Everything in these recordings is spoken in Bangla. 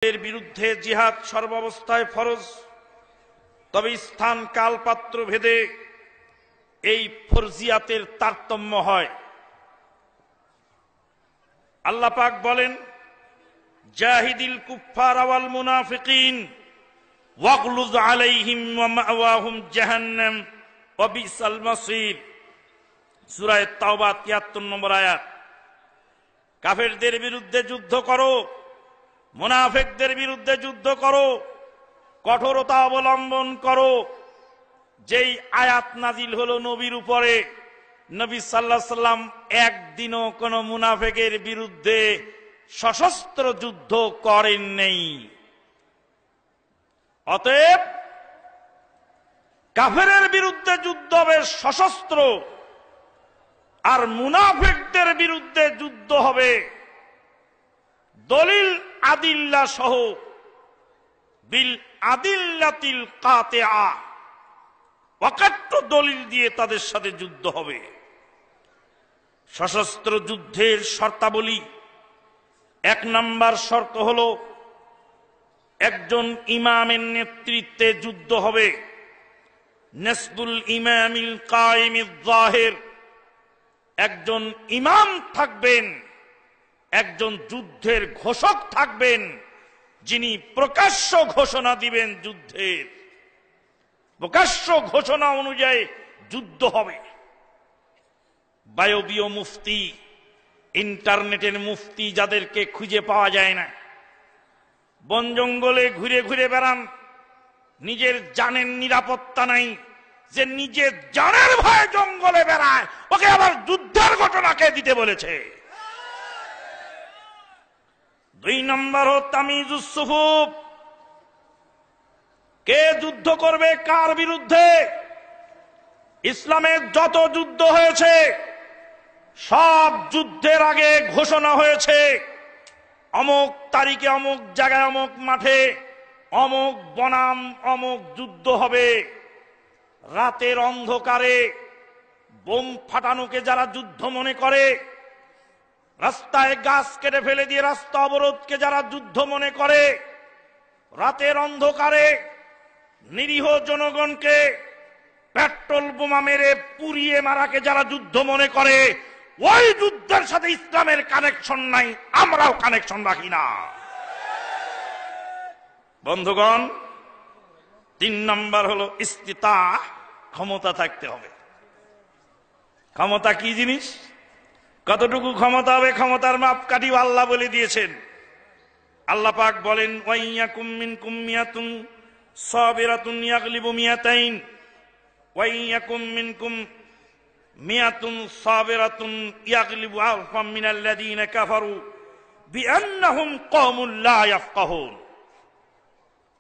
এর বিরুদ্ধে জিহাদ সর্বাবস্থায় ফরজ, তবে স্থান কাল পাত্র ভেদে এই ফরজিয়াতের তারতম্য হয়। আল্লাহ পাক বলেন, জাহিদিল কুফফার ওয়াল মুনাফিকিন ওয়াগলুজ আলাইহিম ওয়া মাওয়াহুম জাহান্নাম ওয়া বিসাল মাসির। সূরা তাওবা ৭৩ নম্বর আয়াত। কাফেরদের বিরুদ্ধে যুদ্ধ করো, মুনাফিকদের বিরুদ্ধে যুদ্ধ করো, কঠোরতা অবলম্বন করো। যেই আয়াত নাজিল হলো নবীর উপরে, নবী সাল্লাল্লাহু আলাইহি সাল্লাম একদিনও কোন মুনাফিকের বিরুদ্ধে সশস্ত্র যুদ্ধ করেন নাই। অতএব কাফেরের বিরুদ্ধে যুদ্ধ হবে সশস্ত্র, আর মুনাফিকদের বিরুদ্ধে যুদ্ধ হবে দলিল আদিল্লা সহ, বিল আদিল্লাতিল কাতিআ, অকাট্য দলিল দিয়ে তাদের সাথে যুদ্ধ হবে। সশস্ত্র যুদ্ধের শর্তাবলী, ১ নম্বর শর্ত হলো একজন ইমামের নেতৃত্বে যুদ্ধ হবে। নাসবুল ইমামিল কায়েমিজ যাহির, একজন ইমাম থাকবেন, একজন যুদ্ধের ঘোষক থাকবেন, যিনি প্রকাশ্য ঘোষণা দিবেন। যুদ্ধের প্রকাশ্য ঘোষণা অনুযায়ী যুদ্ধ হবে। বায়বীয় মুফতি, ইন্টারনেটের মুফতি যাদেরকে খুঁজে পাওয়া যায় না, বন জঙ্গলে ঘুরে ঘুরে বেড়ান, নিজের জানের নিরাপত্তা নাই, যে নিজের জানের ভয়ে জঙ্গলে বেড়ায়, ওকে আবার যুদ্ধের ঘটনাকে দিতে বলেছে। ২ নম্বর তামিজুস সুফুফ, কে যুদ্ধ করবে কার বিরুদ্ধে। ইসলামের যত যুদ্ধ হয়েছে সব যুদ্ধের আগে ঘোষণা হয়েছে, অমুক তারিখে অমুক জায়গায় অমুক মাঠে অমুক বনাম অমুক যুদ্ধ হবে। রাতের অন্ধকারে বোম ফাটানোকে যারা যুদ্ধ মনে করে, রাস্তায় গাছ কেটে ফেলে দিয়ে রাস্তা অবরোধকে যারা যুদ্ধ মনে করে, রাতের অন্ধকারে নিরীহ জনগণকে পেট্রোল বোমা মেরে পুড়িয়ে মারাকে যারা যুদ্ধ মনে করে, ওই যুদ্ধের সাথে ইসলামের কানেকশন নাই, আমরাও কানেকশন রাখি না। বন্ধুগণ, ৩ নম্বর হলো ইস্তিতা, ক্ষমতা থাকতে হবে। ক্ষমতা কি জিনিস, কতটুকু ক্ষমতা হবে, ক্ষমতার মাপকাঠি আল্লাহ বলে দিয়েছেন। আল্লাহ পাক বলেন, ওয়াইয়াকুম মিনকুম মিয়াতুন সাবিরাতুন ইয়াগলিবু মিয়াতাইন ওয়াইয়াকুম মিনকুম মিয়াতুন সাবিরাতুন ইয়াগলিবু আলফাম মিনাল্লাযীনা কাফারু বিআন্নাহুম কওমুন লা ইয়াফকাহুন।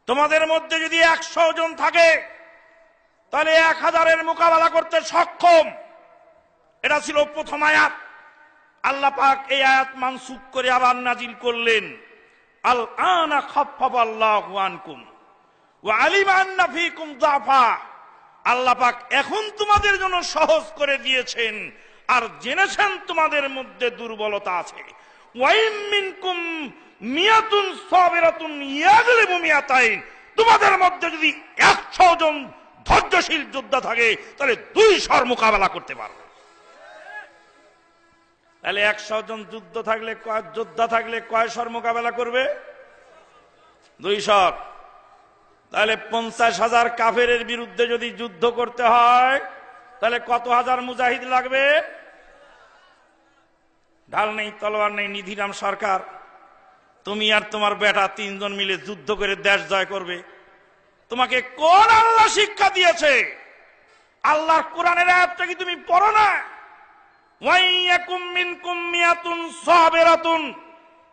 তোমাদের মধ্যে যদি ১০০ জন থাকে, তাহলে ১০০০-এর মোকাবেলা করতে সক্ষম। এটা ছিল প্রথম আয়াত। আল্লাহ পাক এই আয়াত মানসুখ করে আবার নাজিল করলেন, আল আনা খাফফাল্লাহু আনকুম ওয়া আলিমা আন্না ফীকুম যাফা। আল্লাহ পাক এখন তোমাদের জন্য সহজ করে দিয়েছেন, আর জেনেছেন তোমাদের মধ্যে দুর্বলতা আছে। ওয়াইম মিনকুম মিয়াতুন সাবিরাতুন ইয়াগলিবু মিয়াতাইন, তোমাদের মধ্যে যদি ১০০ জন ধৈর্যশীল যোদ্ধা থাকে, তাহলে ২০০-র মোকাবেলা করতে পারবে। তাহলে ১০০ জন যোদ্ধা থাকলে কয়শর মোকাবেলা করবে? ২০০। তাহলে ৫০,০০০ কাফেরের বিরুদ্ধে যদি যুদ্ধ করতে হয়, তাহলে কত হাজার মুজাহিদ লাগবে? ঢাল নেই, তলোয়ার নেই, নিধিরাম সরকার, তুমি আর তোমার বেটা ৩ জন মিলে যুদ্ধ করে দেশ জয় করবে? তোমাকে কোন আল্লাহ শিক্ষা দিয়েছে? আল্লাহর কোরআনের আয়াতটা কি তুমি পড়ো না? ওয়াইয়াকুম মিনকুম মিয়াতুন সাবিরাতুন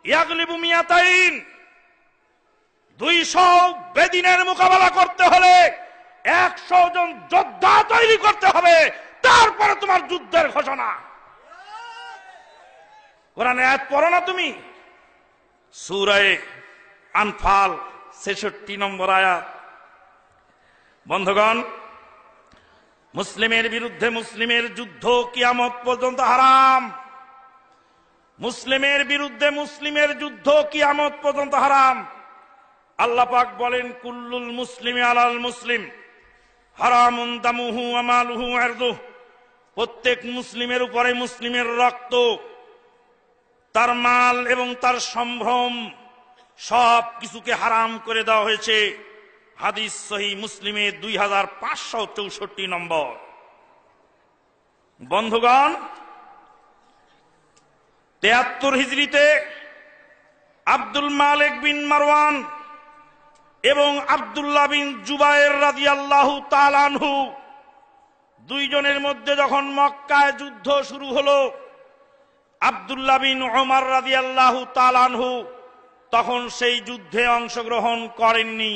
ইয়াগলিবু মিয়াতাইন। ২০০ বেদিনের মোকাবেলা করতে হলে ১০০ জন যোদ্ধা তৈরি করতে হবে, তারপরে তোমার যুদ্ধের ঘোষণা। কোরআনের আয়াত পড়ো না তুমি? সূরা আনফাল ৬৬ নম্বর আয়াত। বন্ধুগণ, মুসলিমের বিরুদ্ধে মুসলিমের যুদ্ধ কিয়ামত পর্যন্ত হারাম। মুসলিমের বিরুদ্ধে মুসলিমের যুদ্ধ কিয়ামত পর্যন্ত হারাম। আল্লাহ পাক বলেন, কুল্লুল মুসলিমি আলাল মুসলিম হারামুন দামুহু ওয়া মালুহু ওয়া ইরদুহু, প্রত্যেক মুসলিমের উপরে মুসলিমের রক্ত, তার মাল এবং তার সম্ভ্রম সব কিছুকে হারাম করে দেওয়া হয়েছে। হাদিস সহিহ মুসলিমে 2564 নম্বর। বন্ধুগণ, 73 হিজরিতে আব্দুল মালিক বিন মারওয়ান এবং আব্দুল্লাহ বিন জুবায়ের রাদিয়াল্লাহু তাআলা আনহু দুইজনের মধ্যে যখন মক্কায় যুদ্ধ শুরু হলো, আব্দুল্লাহ বিন ওমর রাদিয়াল্লাহু তাআলা আনহু তখন সেই যুদ্ধে অংশগ্রহণ করেননি।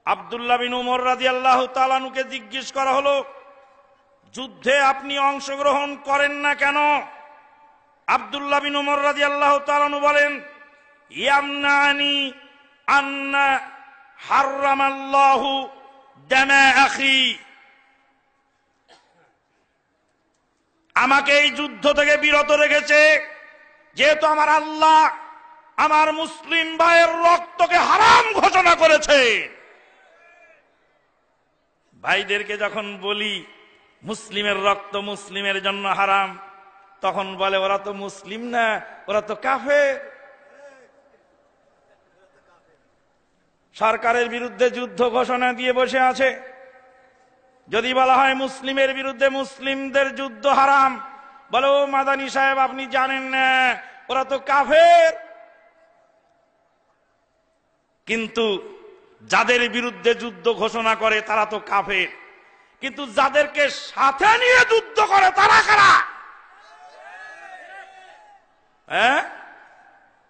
আব্দুল্লাহ বিন ওমর রাদিয়াল্লাহু তাআলা আনহুকে জিজ্ঞেস করা হলো, যুদ্ধে আপনি অংশগ্রহণ করেন না কেন? আব্দুল্লাহ বিন ওমর রাদিয়াল্লাহু তাআলা আনহু বলেন, ইয়ামনানি আন্না হারামাল্লাহু দামা আখি, আমাকে এই যুদ্ধ থেকে বিরত রেখেছে যেহেতু আমার আল্লাহ আমার মুসলিম ভাইয়ের রক্তকে হারাম ঘোষণা করেছে। ভাইদেরকে যখন বলি মুসলিমের রক্ত মুসলিমের জন্য হারাম, তখন বলে ওরা তো মুসলিম না, ওরা তো কাফের। সরকারের বিরুদ্ধে যুদ্ধ ঘোষণা দিয়ে বসে আছে, যদি বলা হয় মুসলিমের বিরুদ্ধে মুসলিমদের যুদ্ধ হারাম, বলে ও মাদানী সাহেব আপনি জানেন না, ওরা তো কাফের। কিন্তু যাদের বিরুদ্ধে যুদ্ধ ঘোষণা করে তারা তো কাফের, কিন্তু যাদেরকে সাথে নিয়ে যুদ্ধ করে তারা কারা? হ্যাঁ,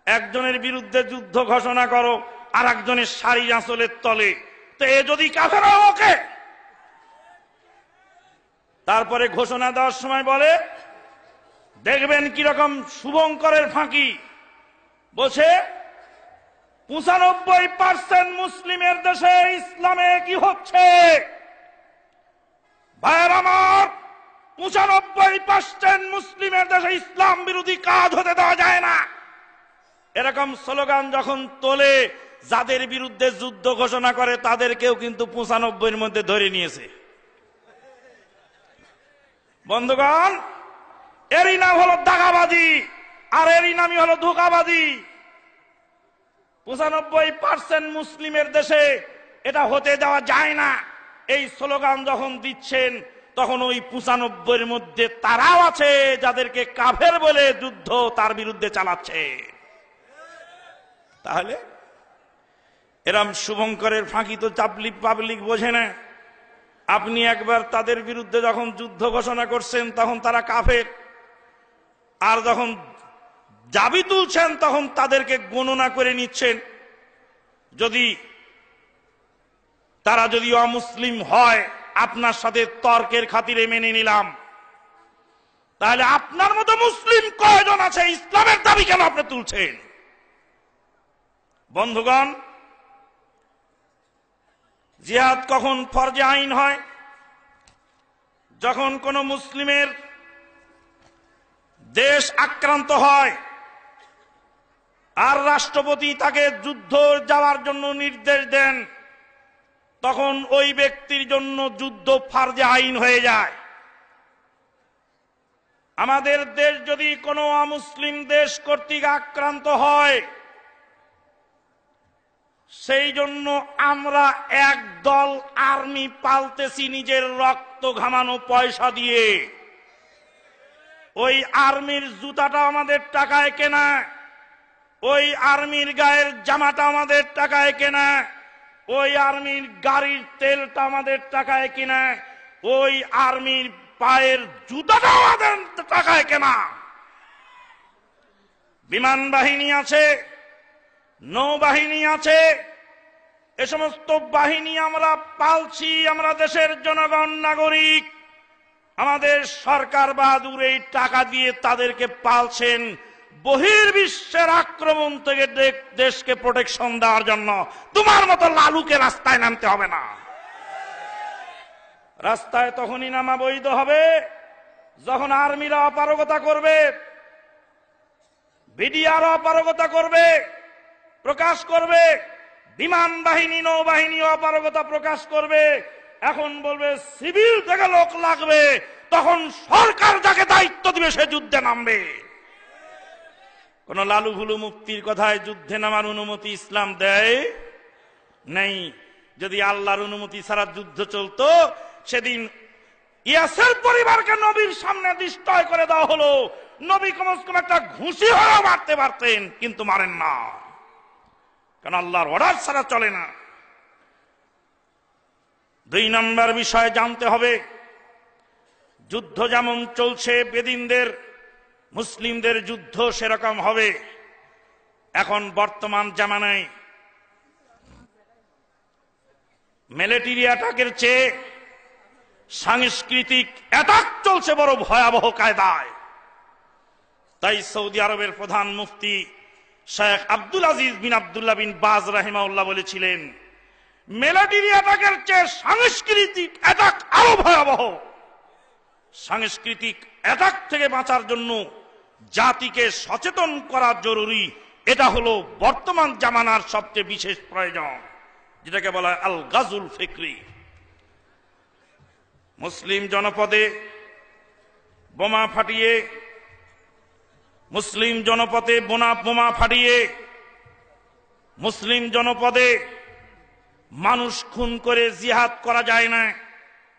একজনের বিরুদ্ধে যুদ্ধ ঘোষণা করো আর একজনের শাড়ির আঁচলের তলে, তো এ যদি কাফের হয় ওকে। তারপরে ঘোষণা দেওয়ার সময় বলে, দেখবেন কিরকম শুভঙ্করের ফাঁকি, বলছে 95% মুসলিমের দেশে ইসলামে কি হচ্ছে? ভাইয়ের আমার, 95% মুসলিমের দেশে ইসলাম বিরোধী কাজ হতে দেওয়া যায় না। এরকম স্লোগান যখন তোলে, যাদের বিরুদ্ধে যুদ্ধ ঘোষণা করে তাদেরকেও কিন্তু 95 মধ্যে ধরে নিয়েছে। বন্ধুগণ, এরই নাম হলো দাগাবাজি, আর এরই নামই হলো ধোঁকাবাজি। 95% মুসলিমের দেশে এটা হতে দেওয়া যায় না, এই স্লোগান যখন দিচ্ছেন তখন ওই 95 মধ্যে তারাও আছে যাদেরকে কাফের বলে যুদ্ধ তার বিরুদ্ধে চালাচ্ছে। তাহলে এরম শুভঙ্করের ফাঁকি তো পাবলিক বোঝে না। আপনি একবার তাদের বিরুদ্ধে যখন যুদ্ধ ঘোষণা করছেন তখন তারা কাফের, আর যখন দাবি তুলছেন তখন তাদেরকে গণনা করে নিচ্ছেন। যদি তারা যদি অমুসলিম হয় আপনার সাথে তর্কের খাতিরে মেনে নিলাম, তাহলে আপনার মতো মুসলিম কয়জন আছে? ইসলামের দাবি কেন আপনি তুলছেন? বন্ধুগণ, জিহাদ কখন ফরজে আইন হয়? যখন কোন মুসলিমের দেশ আক্রান্ত হয় আর রাষ্ট্রপতি তাকে যুদ্ধ যাওয়ার জন্য নির্দেশ দেন, তখন ওই ব্যক্তির জন্য যুদ্ধ ফরজে আইন হয়ে যায়। আমাদের দেশ যদি কোনো অমুসলিম দেশ কর্তৃক আক্রান্ত হয়, সেই জন্য আমরা একদল আর্মি পালতেছি নিজের রক্ত ঘামানো পয়সা দিয়ে। ওই আর্মির জুতাটা আমাদের টাকায় কেনা, ওই আর্মির গায়ের জামাটা আমাদের টাকায় কেনা, ওই আর্মির গাড়ির তেলটা আমাদের টাকায় কেনা, ওই আর্মির পায়ের জুতাটা আমাদের টাকায় কেনা। বিমান বাহিনী আছে, নৌবাহিনী আছে, এ সমস্ত বাহিনী আমরা পালছি, আমরা দেশের জনগণ নাগরিক। আমাদের সরকার বাহাদুর এই টাকা দিয়ে তাদেরকে পালছেন বহির্বিশ্বের আক্রমণ থেকে দেশকে প্রোটেকশন দেওয়ার জন্য। তোমার মতো লালুকে রাস্তায় নামতে হবে না। রাস্তায় তখনই নামা বৈধ হবে যখন আর্মিরা অপারগতা করবে, বিডিআর অপারগতা করবে, প্রকাশ করবে, বিমান বাহিনী নৌবাহিনী অপারগতা প্রকাশ করবে, এখন বলবে সিভিল থেকে লোক লাগবে, তখন সরকার যাকে দায়িত্ব দিবে সে যুদ্ধে নামবে। কোন লালু ভুলু মুক্তির কথায় যুদ্ধে নামার অনুমতি ইসলাম দেয় নেই। যদি আল্লাহর অনুমতি ছাড়া যুদ্ধ চলতো, সেদিন ইয়াসের পরিবারকে নবীর সামনে ডিস্ট্রয় করে দেওয়া হলো, নবী কমস কম একটা ঘুষি হয়েও মারতে পারতেন, কিন্তু মারেন না, কারণ আল্লাহর অর্ডার ছাড়া চলে না। 2 নম্বর বিষয় জানতে হবে, যুদ্ধ যেমন চলছে বেদিনদের মুসলিমদের যুদ্ধ সেরকম হবে। এখন বর্তমান জামানায় মিলিটারি অ্যাটাকের চেয়ে সাংস্কৃতিক অ্যাটাক চলছে বড় ভয়াবহ কায়দায়। তাই সৌদি আরবের প্রধান মুফতি শেখ আব্দুল আজিজ বিন আব্দুল্লাহ বিন বাজ রাহিমাহুল্লাহ বলেছিলেন, মিলিটারি অ্যাটাকের চেয়ে সাংস্কৃতিক অ্যাটাক আরো ভয়াবহ। সাংস্কৃতিক অ্যাটাক থেকে বাঁচার জন্য জাতিকে সচেতন করা জরুরি। এটা হলো বর্তমান জামানার সবচেয়ে বিশেষ প্রয়োজন, যেটাকে বলা হয় আল গাজুল ফিকরি। মুসলিম জনপদে বোমা ফাটিয়ে, মুসলিম জনপদে বোমা ফাটিয়ে মুসলিম জনপদে মানুষ খুন করে জিহাদ করা যায় না।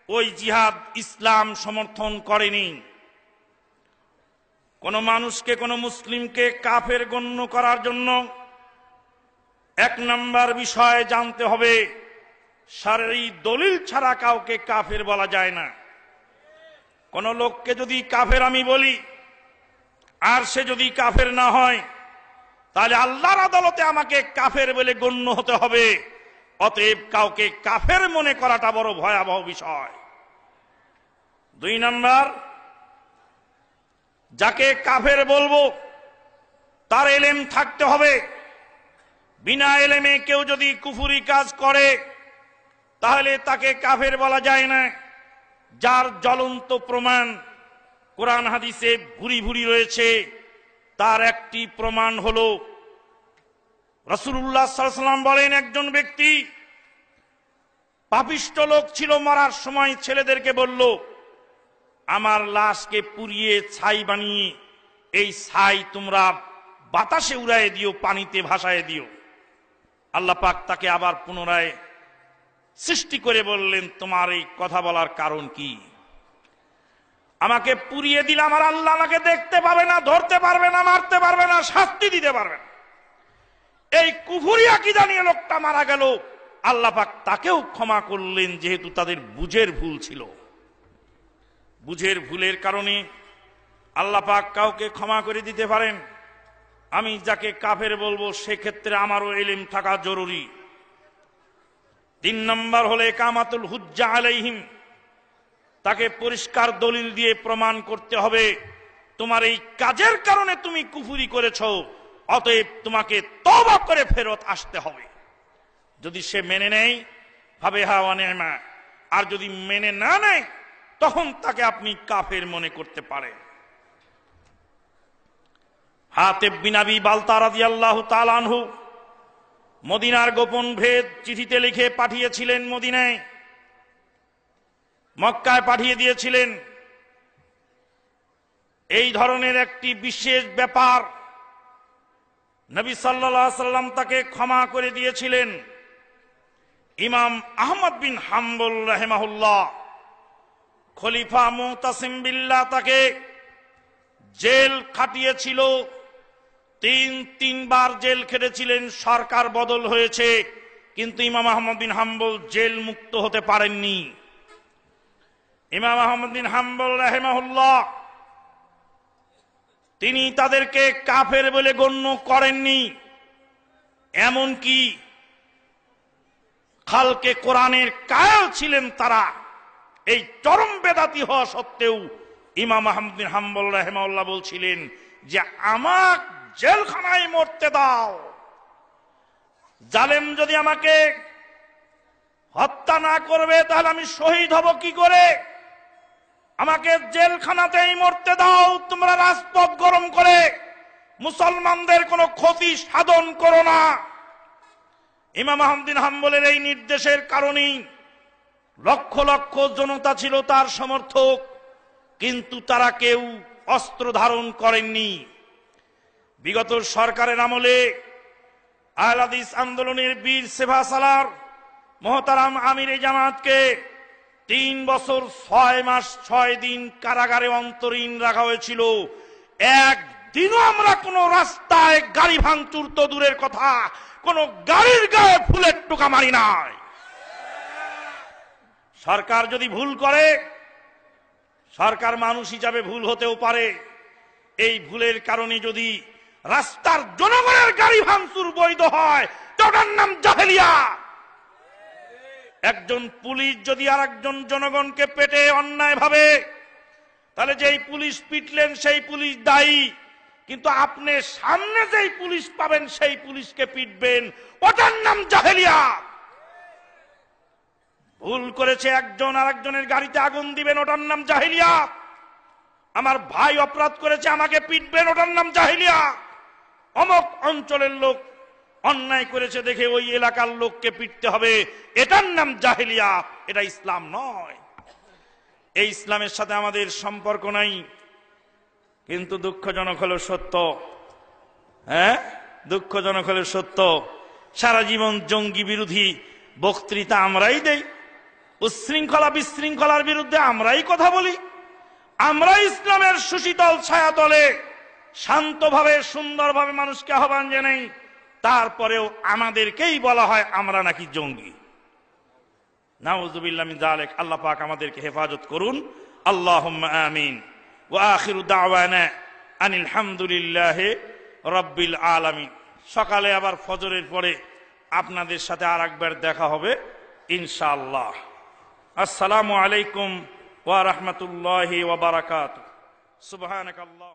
ওই জিহাদ ইসলাম সমর্থন করেনি। কোন মানুষকে, কোন মুসলিমকে কাফের গণ্য করার জন্য 1 নম্বর বিষয় জানতে হবে, শারঈ দলিল ছাড়া কাউকে কাফের বলা যায় না। কোন লোককে যদি কাফের আমি বলি, আর সে যদি কাফের না হয়, তাহলে আল্লাহর আদালতে আমাকে কাফের বলে গণ্য হতে হবে। অতএব কাউকে কাফের মনে করাটা বড় ভয়াবহ বিষয়। 2 নম্বর, যাকে কাফের বলবো তার এলেম থাকতে হবে। বিনা এলেমে কেউ যদি কুফরি কাজ করে তাহলে তাকে কাফের বলা যায় না। যার জ্বলন্ত প্রমাণ কোরআন হাদিসে ভুরি ভুরি রয়েছে, তার একটি প্রমাণ হলো রাসূলুল্লাহ সাল্লাল্লাহু আলাইহি ওয়াসাল্লাম বলেন, একজন ব্যক্তি পাপিষ্ঠ লোক ছিল, মরার সময় ছেলেদেরকে বলল, আমার লাশকে পুড়িয়ে ছাই বানিয়ে এই ছাই তোমরা বাতাসে উড়াইয়ে দিও, পানিতে ভাসায় দিও। আল্লাহ পাক তাকে আবার পুনরায় সৃষ্টি করে বললেন, তোমার এই কথা বলার কারণ কি? আমাকে পুড়িয়ে দিলে আমার আল্লাহ আমাকে দেখতে পাবে না, ধরতে পারবে না, মারতে পারবে না, শাস্তি দিতে পারবে না। এই কুফরি আকীদা নিয়ে লোকটা মারা গেল, আল্লাহ পাক তাকেও ক্ষমা করলেন, যেহেতু তাদের বুঝের ভুল ছিল। বুঝের ভুলের কারণে আল্লাহ পাক কাউকে ক্ষমা করে দিতে পারেন। আমি যাকে কাফের বলবো সেক্ষেত্রে আমারও ইলম থাকা জরুরি। 3 নম্বর হলে ইকামাতুল হুজ্জা আলাইহিম, তাকে পরিষ্কার দলিল দিয়ে প্রমাণ করতে হবে তোমার এই কাজের কারণে তুমি কুফরি করেছো, অতএব তোমাকে তওবা করে ফেরত আসতে হবে। যদি সে মেনে নেয় ফাবিহা ওয়া নি'মা, আর যদি মেনে না নেয় তখন তাকে আপনি কাফের মনে করতে পারেন। হাতিব বিন আবি বালতা রাদিয়াল্লাহু তাআলা আনহু মদিনার গোপন ভেদ চিঠিতে লিখে পাঠিয়েছিলেন মদিনায়, মক্কায় পাঠিয়ে দিয়েছিলেন। এই ধরনের একটি বিশেষ ব্যাপার নবী সাল্লাল্লাহু আলাইহি ওয়াসাল্লাম তাকে ক্ষমা করে দিয়েছিলেন। ইমাম আহমদ বিন হাম্বল রাহিমাহুল্লাহ, খলিফা মুতাসিম বিল্লাহ, তাকে জেল খাটিয়েছিল। 3 বার জেল খেটেছিলেন। সরকার বদল হয়েছে, কিন্তু ইমাম আহমদ বিন হাম্বল জেল মুক্ত হতে পারেননি। ইমাম আহমদ বিন হাম্বল রাহিমাহুল্লাহ তিনি তাদেরকে কাফের বলে গণ্য করেননি। এমনকি খালকে কোরআনের কায়েল ছিলেন তারা। এই চরম বেদাতি হওয়া সত্ত্বেও ইমাম আহমদ বিন হাম্বল রাহিমাহুল্লাহ বলছিলেন যে আমাক জেলখানায় মরতে দাও, জালেম যদি আমাকে হত্যা না করবে তাহলে আমি শহীদ হব কি করে? আমাকে জেলখানাতেই মরতে দাও। তোমরা রাজপথ গরম করে মুসলমানদের কোনো ক্ষতি সাধন করো না। ইমাম আহমদ বিন হাম্বলের এই নির্দেশের কারণেই লক্ষ লক্ষ জনতা ছিল তার সমর্থক, কিন্তু তারা কেউ অস্ত্র ধারণ করেননি। বিগত সরকারের আমলে আহলে হাদিস আন্দোলনের বীর সেভা সালার মহতারাম আমিরে জামাতকে 3 বছর 6 মাস 6 দিন কারাগারে অন্তরীণ রাখা হয়েছিল। একদিনও আমরা কোন রাস্তায় গাড়ি ভাঙচুর তো দূরের কথা, কোন গাড়ির গায়ে ফুলের টোকা মারি নাই। সরকার যদি ভুল করে, সরকার মানুষ হিসাবে ভুল হতেও পারে, এই ভুলের কারণে যদি রাস্তার জনগণের গাড়ি ভাঙচুর বৈধ হয়, ওটার নাম জাহেলিয়া। একজন পুলিশ যদি আর একজন জনগণকে পেটে অন্যায় ভাবে, তাহলে যেই পুলিশ পিটলেন সেই পুলিশ দায়ী, কিন্তু আপনি সামনে যেই পুলিশ পাবেন সেই পুলিশকে পিটবেন, ওটার নাম জাহেলিয়া। ভুল করেছে একজন আর একজনের গাড়িতে আগুন দিবেন, ওটার নাম জাহেলিয়া। আমার ভাই অপরাধ করেছে আমাকে পিটবেন, ওটার নাম জাহেলিয়া। অমুক অঞ্চলের লোক অন্যায় করেছে দেখে ওই এলাকার লোককে পিটতে হবে, এটার নাম জাহেলিয়া। এটা ইসলাম নয়, এই ইসলামের সাথে আমাদের সম্পর্ক নাই। কিন্তু দুঃখজনক হলো সত্য, দুঃখজনক হলো সত্য, সারা জীবন জঙ্গি বিরোধী বক্তৃতা আমরাই দেই, উচ্ছৃঙ্খলা বিশৃঙ্খলার বিরুদ্ধে আমরাই কথা বলি, আমরা ইসলামের সুশীতল ছায়াতলে শান্তভাবে সুন্দরভাবে মানুষকে আহ্বান জানাই, তারপরেও আমাদেরকেই বলা হয় আমরা নাকি জঙ্গি। নাউযুবিল্লাহ মিন যালিক। আল্লাহ পাক আমাদেরকে হেফাজত করুন, আল্লাহুম্মা আমিন। ওয়া আখিরু দাওয়ানা আনিল হামদুলিল্লাহি রাব্বিল আলামিন। সকালে আবার ফজরের পরে আপনাদের সাথে আরেকবার দেখা হবে ইনশাআল্লাহ। আসসালামু আলাইকুম ওয়া রাহমাতুল্লাহি ওয়া বারাকাতুহু। সুবহানাকাল্লাহ।